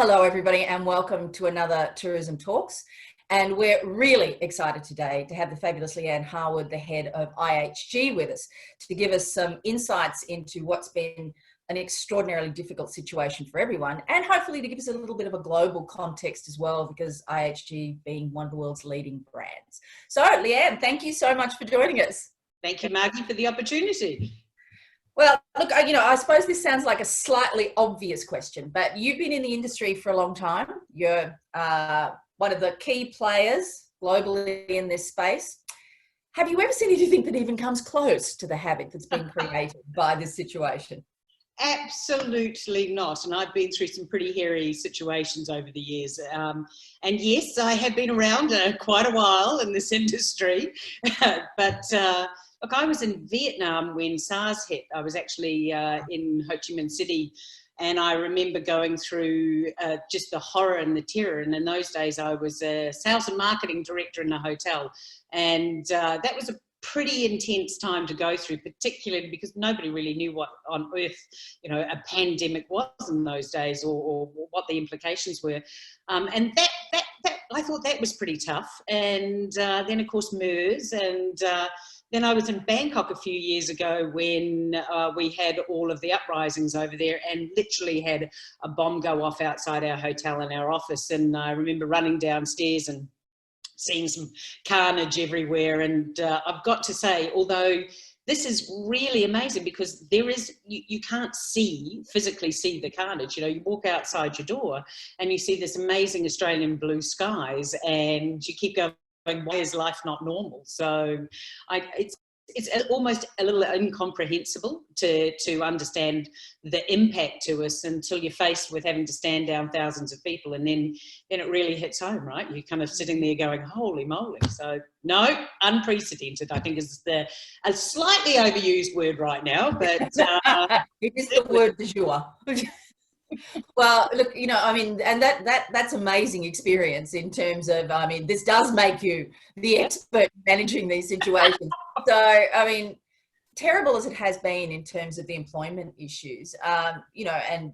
Hello, everybody, and welcome to another Tourism Talks. And we're really excited today to have the fabulous Leanne Harwood, the head of IHG, with us to give us some insights into what's been an extraordinarily difficult situation for everyone, and hopefully to give us a little bit of a global context as well, because IHG being one of the world's leading brands. So, Leanne, thank you so much for joining us. Thank you, Margy, for the opportunity. Well, look, I suppose this sounds like a slightly obvious question, but you've been in the industry for a long time. You're one of the key players globally in this space. Have you ever seen anything that even comes close to the havoc that's been created by this situation? Absolutely not. And I've been through some pretty hairy situations over the years. And yes, I have been around quite a while in this industry. But look, I was in Vietnam when SARS hit. I was actually in Ho Chi Minh City. And I remember going through just the horror and the terror. And in those days, I was a sales and marketing director in a hotel. And that was a pretty intense time to go through, particularly because nobody really knew what on earth, a pandemic was in those days, or what the implications were. And that I thought that was pretty tough. And then, of course, MERS. And then I was in Bangkok a few years ago when we had all of the uprisings over there, and literally had a bomb go off outside our hotel and our office. And I remember running downstairs and seeing some carnage everywhere. And I've got to say, although this is really amazing, because there is, you can't physically see the carnage. You walk outside your door and you see this amazing Australian blue skies, and you keep going, why is life not normal? So it's almost a little incomprehensible to understand the impact to us until you're faced with having to stand down thousands of people, and then it really hits home, right? You're kind of sitting there going, holy moly. So no, unprecedented, I think, is a slightly overused word right now, but it is the word du jour. Well, look, and that's amazing experience in terms of, this does make you the expert managing these situations. So, terrible as it has been in terms of the employment issues, and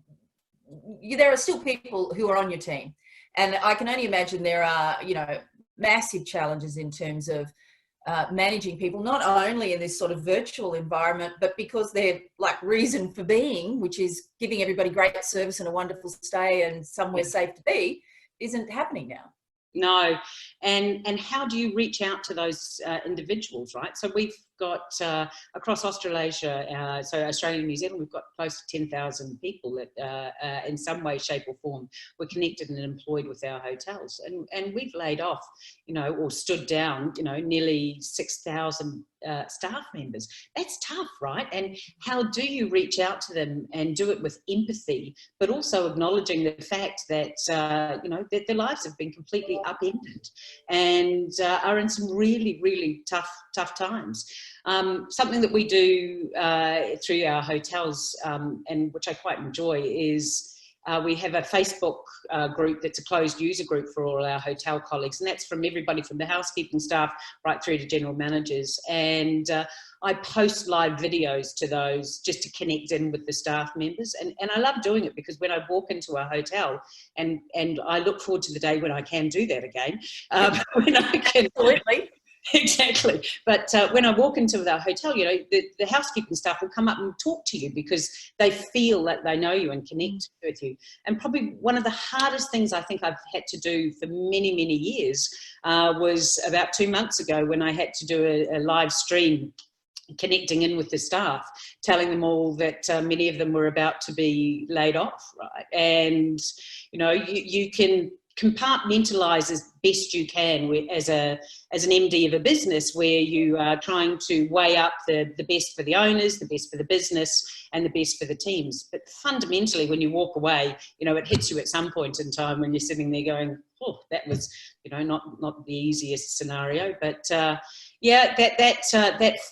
there are still people who are on your team. And I can only imagine there are, massive challenges in terms of managing people, not only in this sort of virtual environment, but because their reason for being, which is giving everybody great service and a wonderful stay and somewhere safe to be, isn't happening now. No. And how do you reach out to those individuals, right? So we've got across Australasia, so Australia and New Zealand, we've got close to 10,000 people that in some way, shape or form were connected and employed with our hotels. And we've laid off, or stood down, nearly 6,000 staff members. That's tough, right? And how do you reach out to them and do it with empathy, but also acknowledging the fact that, that their lives have been completely upended and are in some really, really tough times. Something that we do through our hotels, and which I quite enjoy, is we have a Facebook group that's a closed user group for all our hotel colleagues, and that's from everybody from the housekeeping staff right through to general managers. And I post live videos to those just to connect in with the staff members. And I love doing it, because when I walk into a hotel, and I look forward to the day when I can do that again, when I can. Absolutely. Exactly. But when I walk into the hotel, the housekeeping staff will come up and talk to you because they feel that they know you and connect with you. And probably one of the hardest things I think I've had to do for many, many years was about 2 months ago, when I had to do a live stream connecting in with the staff, telling them all that many of them were about to be laid off, right? And, you can compartmentalize as best you can as an MD of a business, where you are trying to weigh up the best for the owners, the best for the business, and the best for the teams. But fundamentally, when you walk away, it hits you at some point in time when you're sitting there going, oh, that was, not the easiest scenario. But that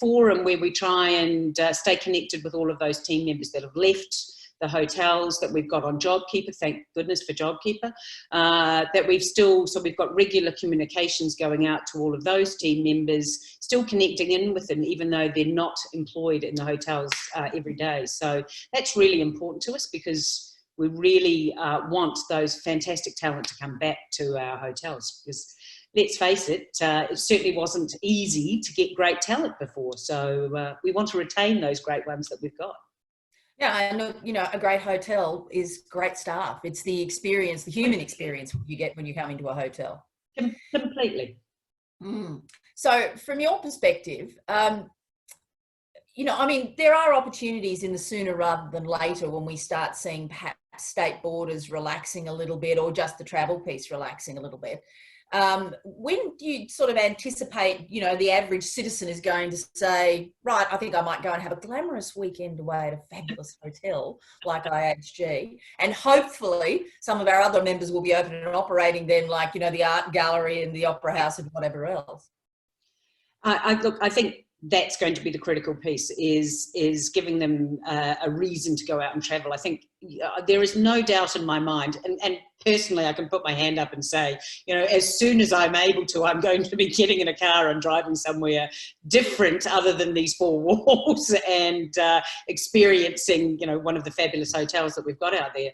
forum where we try and stay connected with all of those team members that have left the hotels, that we've got on JobKeeper, thank goodness for JobKeeper, that we've got regular communications going out to all of those team members, still connecting in with them, even though they're not employed in the hotels every day. So that's really important to us, because we really want those fantastic talent to come back to our hotels, because let's face it, it certainly wasn't easy to get great talent before. So we want to retain those great ones that we've got. Yeah, and you know, a great hotel is great staff. It's the experience, the human experience you get when you come into a hotel. Completely. So from your perspective, you know, I mean, there are opportunities in the sooner rather than later when we start seeing perhaps state borders relaxing a little bit, or just the travel piece relaxing a little bit. When do you sort of anticipate, you know, the average citizen is going to say, right, I think I might go and have a glamorous weekend away at a fabulous hotel like IHG, and hopefully some of our other members will be open and operating then, like, you know, the art gallery and the opera house and whatever else? Look, I think that's going to be the critical piece, is giving them a reason to go out and travel. I think there is no doubt in my mind, and personally I can put my hand up and say, you know, as soon as I'm able to, I'm going to be getting in a car and driving somewhere different other than these four walls, and experiencing, you know, one of the fabulous hotels that we've got out there.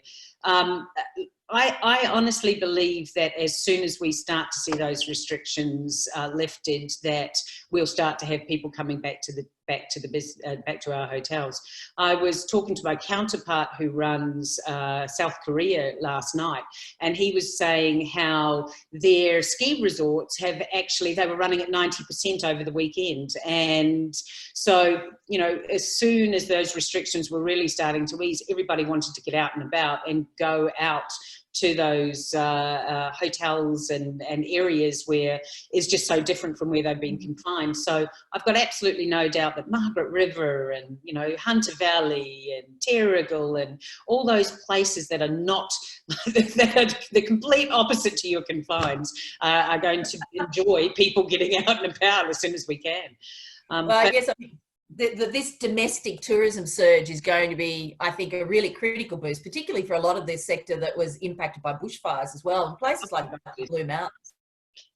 I honestly believe that as soon as we start to see those restrictions lifted, that we'll start to have people coming back to our hotels. I was talking to my counterpart who runs South Korea last night, and he was saying how their ski resorts they were running at 90% over the weekend. And so, you know, as soon as those restrictions were really starting to ease, everybody wanted to get out and about and go out to those hotels and areas where it's just so different from where they've been confined. So I've got absolutely no doubt that Margaret River and, you know, Hunter Valley and Terrigal and all those places that are not, that are the complete opposite to your confines, are going to enjoy people getting out and about as soon as we can. Well, I guess this domestic tourism surge is going to be, I think, a really critical boost, particularly for a lot of this sector that was impacted by bushfires as well, and places like Blue Mountains.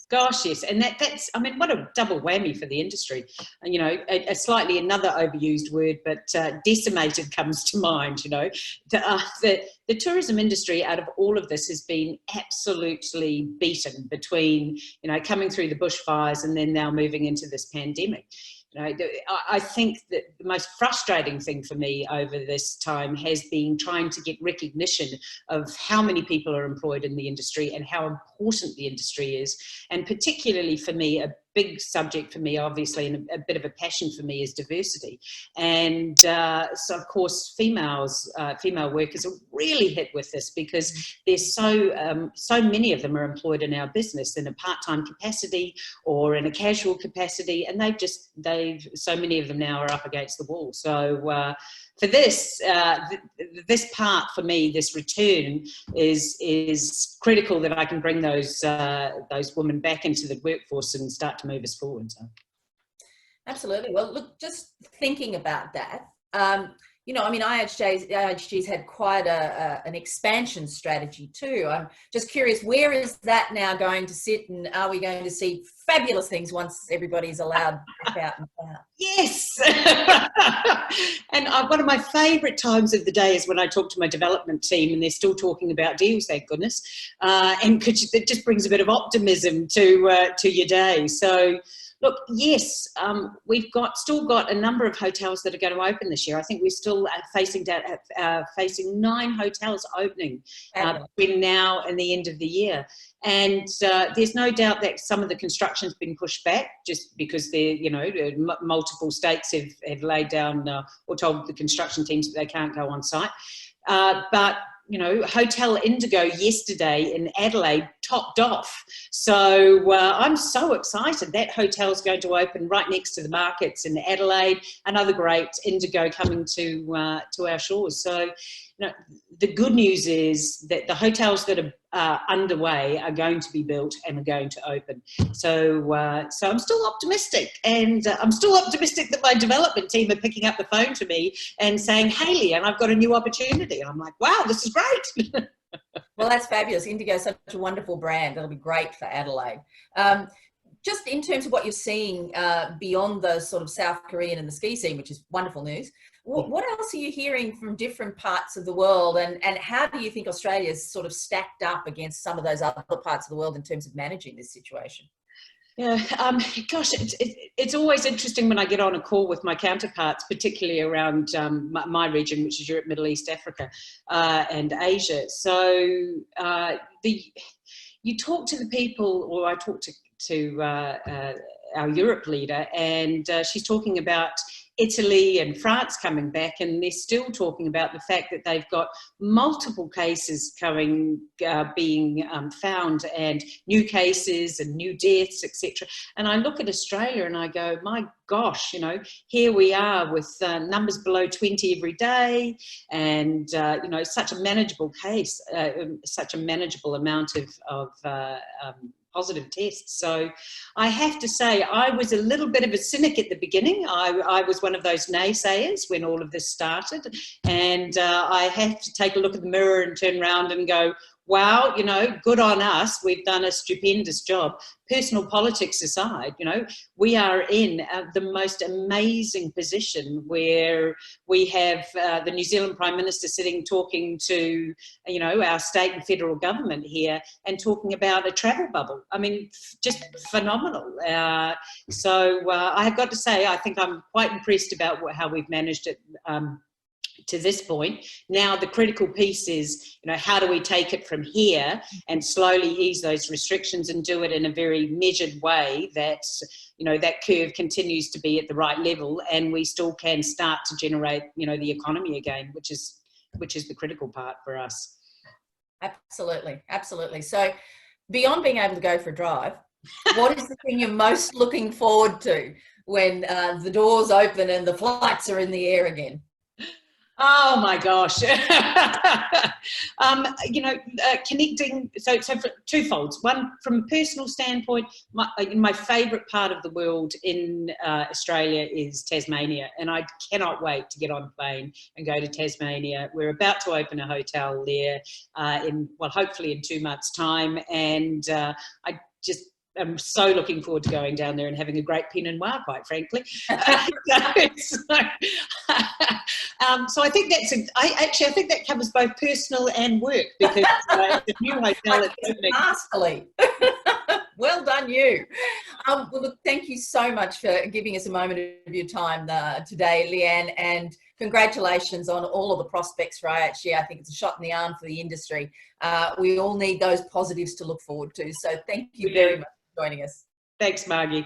Gosh, yes. And that's, I mean, what a double whammy for the industry. And, you know, a slightly another overused word, but decimated comes to mind, you know. The tourism industry out of all of this has been absolutely beaten between, you know, coming through the bushfires and then now moving into this pandemic. You know, I think that the most frustrating thing for me over this time has been trying to get recognition of how many people are employed in the industry and how important the industry is. And particularly for me, a big subject for me, obviously, and a bit of a passion for me, is diversity. And so, of course, female workers are really hit with this, because there's so many of them are employed in our business in a part-time capacity or in a casual capacity, and so many of them now are up against the wall. So for this, this part for me, this return is critical, that I can bring those women back into the workforce and start to move us forward. So. Absolutely. Well, look, just thinking about that, you know, I mean, IHG's had quite an expansion strategy too. I'm just curious, where is that now going to sit, and are we going to see fabulous things once everybody's allowed to get out and about? Yes. And one of my favourite times of the day is when I talk to my development team and they're still talking about deals, thank goodness. And it just brings a bit of optimism to your day. So, look, yes, we've still got a number of hotels that are going to open this year. I think we're still facing 9 hotels opening between now and the end of the year. And there's no doubt that some of the construction's been pushed back, just because multiple states have laid down or told the construction teams that they can't go on site. But you know, Hotel Indigo yesterday in Adelaide topped off. So I'm so excited. That hotel's going to open right next to the markets in Adelaide. Another great Indigo coming to our shores. So, you know, the good news is that the hotels that are underway are going to be built and are going to open. So I'm still optimistic, and I'm still optimistic that my development team are picking up the phone to me and saying, "Hayley, and I've got a new opportunity." And I'm like, "Wow, this is great." Well, that's fabulous. Indigo is such a wonderful brand. That'll be great for Adelaide. Just in terms of what you're seeing beyond the sort of South Korean and the ski scene, which is wonderful news, What else are you hearing from different parts of the world, and how do you think Australia's sort of stacked up against some of those other parts of the world in terms of managing this situation? Yeah, gosh, it's always interesting when I get on a call with my counterparts, particularly around my region, which is Europe, Middle East, Africa, and Asia. So you talk to the people, or I talk to our Europe leader, and she's talking about Italy and France coming back, and they're still talking about the fact that they've got multiple cases being found, and new cases and new deaths, etc. And I look at Australia and I go, my gosh, you know, here we are with numbers below 20 every day, and you know, such a manageable case, such a manageable amount of positive tests. So I have to say, I was a little bit of a cynic at the beginning. I was one of those naysayers when all of this started, and I had to take a look at the mirror and turn around and go, wow, you know, good on us. We've done a stupendous job. Personal politics aside, you know, we are in the most amazing position where we have the New Zealand Prime Minister sitting talking to, you know, our state and federal government here and talking about a travel bubble. I mean, just phenomenal. So I have got to say, I think I'm quite impressed about how we've managed it to this point. Now the critical piece is, you know, how do we take it from here and slowly ease those restrictions and do it in a very measured way that, you know, that curve continues to be at the right level and we still can start to generate, you know, the economy again, which is the critical part for us. Absolutely, absolutely. So beyond being able to go for a drive, what is the thing you're most looking forward to when the doors open and the flights are in the air again? Oh my gosh. You know, connecting, so for twofolds. One, from a personal standpoint, my favourite part of the world in Australia is Tasmania, and I cannot wait to get on a plane and go to Tasmania. We're about to open a hotel there hopefully in 2 months' time, and I'm so looking forward to going down there and having a great Pinot Noir, quite frankly. So I think I think that covers both personal and work, because the new hotel is opening. Masterly. Well done, you. Well, look, thank you so much for giving us a moment of your time today, Leanne, and congratulations on all of the prospects for IHG. I think it's a shot in the arm for the industry. We all need those positives to look forward to. So thank you very much for joining us. Thanks, Margie.